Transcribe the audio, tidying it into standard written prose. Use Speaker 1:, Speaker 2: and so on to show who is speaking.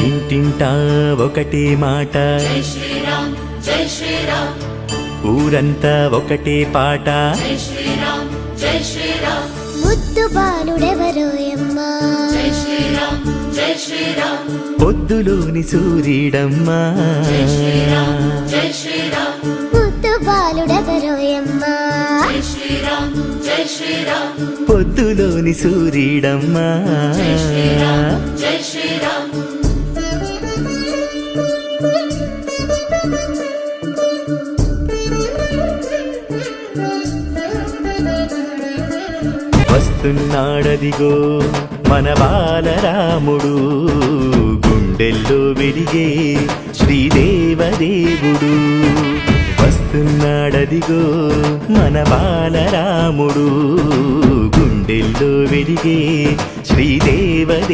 Speaker 1: ఇంటింటా ఒకటే మాట,
Speaker 2: జై శ్రీరామ్ జై శ్రీరామ్,
Speaker 1: ఊరంతా ఒకటే పాట,
Speaker 2: జై శ్రీరామ్ జై శ్రీరామ్,
Speaker 3: ముద్దు బాలుడెవరోయమ్మా,
Speaker 2: జై శ్రీరామ్ జై శ్రీరామ్,
Speaker 1: పొద్దులోని సూర్యుడమ్మా,
Speaker 2: జై శ్రీరామ్ జై శ్రీరామ్,
Speaker 3: ముద్దు బాలుడెవరోయమ్మా,
Speaker 2: జై శ్రీరామ్ జై శ్రీరామ్,
Speaker 1: పొద్దులోని సూర్యుడమ్మా.
Speaker 2: జై శ్రీరామ్ జై శ్రీరామ్.
Speaker 1: వస్తున్నాడదిగో మన బాలరాముడు, గుండెల్లో వెలిగే శ్రీదేవదేవుడు. వస్తున్నాడదిగో మన బాలరాముడు, గుండెల్లో వెలిగే శ్రీదేవదేవుడు.